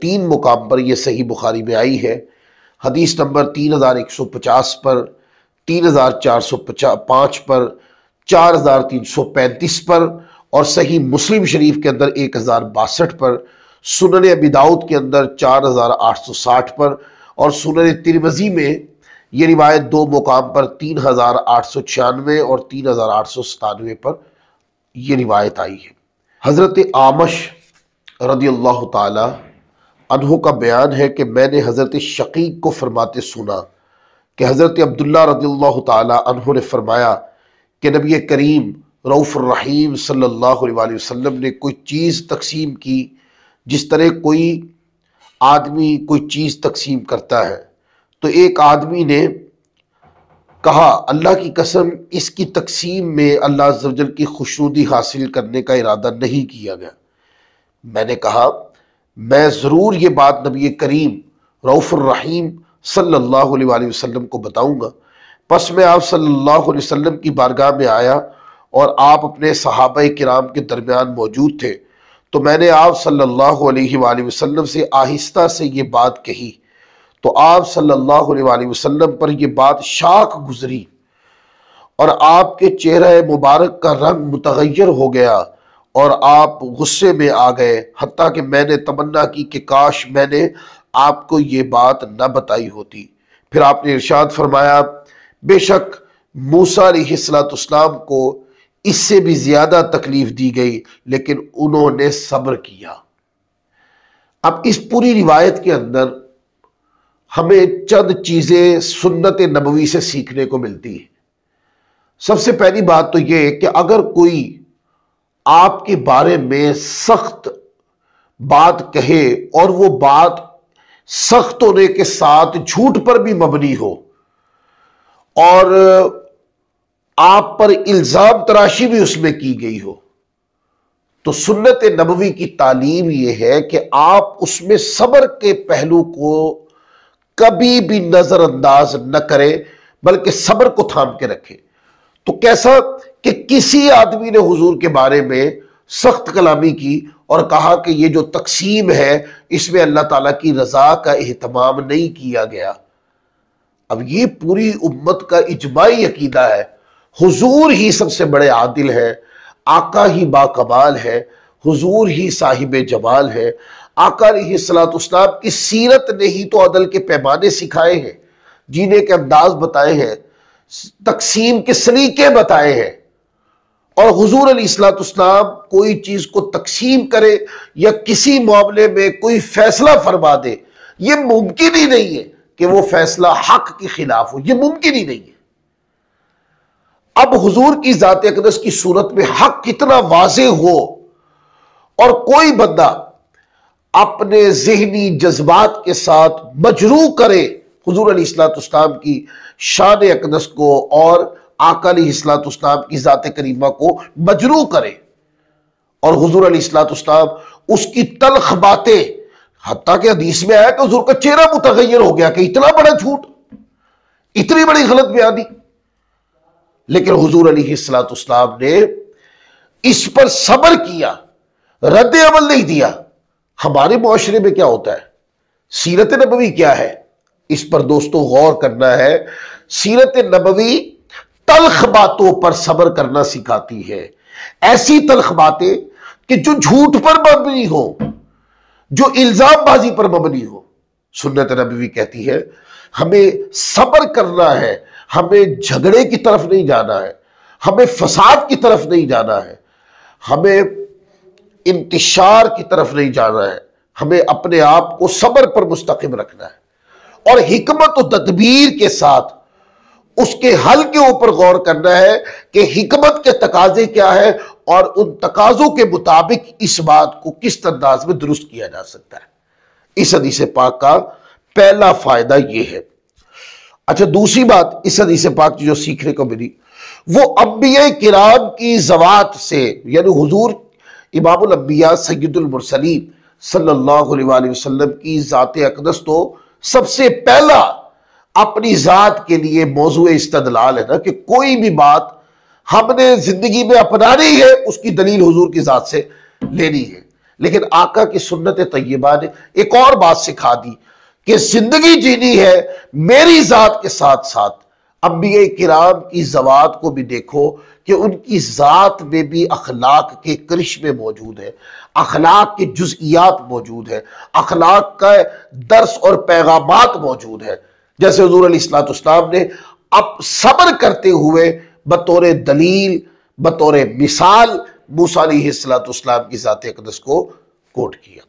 3 مقام پر یہ صحیح بخاری میں آئی ہے، حدیث نمبر 3150 پر، 3405 پر، 4335 پر، اور صحیح مسلم شریف کے اندر 1062 پر، سنن ابی داؤد کے اندر 4860 پر، اور سنن ترمذی میں یہ روایت 2 مقام پر 3896 اور 3897 پر یہ روایت آئی ہے۔ حضرت اعمش رضی اللہ تعالی عنہ کا بیان ہے کہ میں نے حضرت شقیق کو فرماتے سنا کہ حضرت عبداللہ رضی اللہ تعالی عنہ نے فرمایا کہ نبی کریم رؤوف الرحیم صلی اللہ علیہ وسلم نے کوئی چیز تقسیم کی، جس طرح کوئی آدمی کوئی چیز تقسیم کرتا ہے، تو ایک آدمی نے کہا اللہ کی قسم اس کی تقسیم میں اللہ عز و جل کی خوشنودی حاصل کرنے کا ارادہ نہیں کیا گیا۔ میں نے کہا میں ضرور یہ بات نبی کریم رؤوف الرحیم صلی اللہ علیہ وسلم کو بتاؤں گا۔ پس میں آپ صلی اللہ علیہ وسلم کی بارگاہ میں آیا اور آپ اپنے صحابہ کرام کے درمیان موجود تھے، تو میں نے آپ صلی اللہ علیہ وآلہ وسلم سے آہستہ سے یہ بات کہی، تو آپ صلی اللہ علیہ وسلم پر یہ بات شاق گزری اور آپ کے چہرہ مبارک کا رنگ متغیر ہو گیا اور آپ غصے میں آ گئے، حتیٰ کہ میں نے تمنا کی کہ کاش میں نے آپ کو یہ بات نہ بتائی ہوتی۔ پھر آپ نے ارشاد فرمایا بے شک موسیٰ علیہ السلام کو اس سے بھی زیادہ تکلیف دی گئی، لیکن انہوں نے صبر کیا۔ اب اس پوری روایت کے اندر ہمیں چند چیزیں سنت نبوی سے سیکھنے کو ملتی ہیں۔ سب سے پہلی بات تو یہ کہ اگر کوئی آپ کے بارے میں سخت بات کہے اور وہ بات سخت ہونے کے ساتھ جھوٹ پر بھی مبنی ہو اور آپ پر الزام تراشی بھی اس میں کی گئی ہو، تو سنت نبوی کی تعلیم یہ ہے کہ آپ اس میں صبر کے پہلو کو کبھی بھی نظر انداز نہ کریں، بلکہ صبر کو تھام کے رکھیں۔ تو کیسا کہ کسی آدمی نے حضور کے بارے میں سخت کلامی کی اور کہا کہ یہ جو تقسیم ہے اس میں اللہ تعالیٰ کی رضا کا اہتمام نہیں کیا گیا۔ اب یہ پوری امت کا اجماعی عقیدہ ہے، حضور ہی سب سے بڑے عادل ہے، آقا ہی باکمال ہے، حضور ہی صاحب جمال ہے، آقا علیہ السلام کی سیرت نے ہی تو عدل کے پیمانے سکھائے ہیں، جینے کے انداز بتائے ہیں، تقسیم کے سلیقے بتائے ہیں، اور حضور علیہ السلام کوئی چیز کو تقسیم کرے یا کسی معاملے میں کوئی فیصلہ فرما دے، یہ ممکن ہی نہیں ہے کہ وہ فیصلہ حق کے خلاف ہو، یہ ممکن ہی نہیں ہے۔ اب حضور کی ذات اقدس کی صورت میں حق کتنا واضح ہو اور کوئی بندہ اپنے ذہنی جذبات کے ساتھ مجروح کرے حضور علیہ السلام کی شان اقدس کو اور آقا علیہ السلام کی ذات کریمہ کو مجروح کرے، اور حضور علیہ السلام اس کی تلخ باتیں، حتیٰ کہ حدیث میں آیا کہ حضور کا چہرہ متغیر ہو گیا کہ اتنا بڑا جھوٹ، اتنی بڑی غلط بیانی، لیکن حضور علیہ السلام نے اس پر صبر کیا، رد عمل نہیں دیا۔ ہمارے معاشرے میں کیا ہوتا ہے؟ سیرت نبوی کیا ہے؟ اس پر دوستو غور کرنا ہے۔ سیرت نبوی تلخ باتوں پر صبر کرنا سکھاتی ہے، ایسی تلخ باتیں کہ جو جھوٹ پر مبنی ہو، جو الزام بازی پر مبنی ہو۔ سنت نبوی کہتی ہے ہمیں صبر کرنا ہے، ہمیں جھگڑے کی طرف نہیں جانا ہے، ہمیں فساد کی طرف نہیں جانا ہے، ہمیں انتشار کی طرف نہیں جانا ہے، ہمیں اپنے آپ کو صبر پر مستقیم رکھنا ہے، اور حکمت و تدبیر کے ساتھ اس کے حل کے اوپر غور کرنا ہے کہ حکمت کے تقاضے کیا ہے اور ان تقاضوں کے مطابق اس بات کو کس انداز میں درست کیا جا سکتا ہے۔ اس حدیث پاک کا پہلا فائدہ یہ ہے۔ اچھا، دوسری بات اس حدیث پاک جو سیکھنے کو ملی وہ انبیاء کرام کی ذوات سے، یعنی حضور امام الانبیاء سید المرسلین صلی اللہ علیہ وآلہ وسلم کی ذات اقدس تو سب سے پہلا اپنی ذات کے لیے موضوع استدلال ہے نا، کہ کوئی بھی بات ہم نے زندگی میں اپنانی ہے اس کی دلیل حضور کی ذات سے لینی ہے۔ لیکن آقا کی سنت طیبہ نے ایک اور بات سکھا دی کہ زندگی جینی ہے میری ذات کے ساتھ ساتھ انبیاء کرام کی ذوات کو بھی دیکھو کہ ان کی ذات میں بھی اخلاق کے کرشمے موجود ہیں، اخلاق کے جزئیات موجود ہیں، اخلاق کا درس اور پیغامات موجود ہیں. جیسے حضور علیہ السلام نے اب صبر کرتے ہوئے بطور دلیل، بطور مثال موسیٰ علیہ السلام کی ذات اقدس کو کوٹ کیا.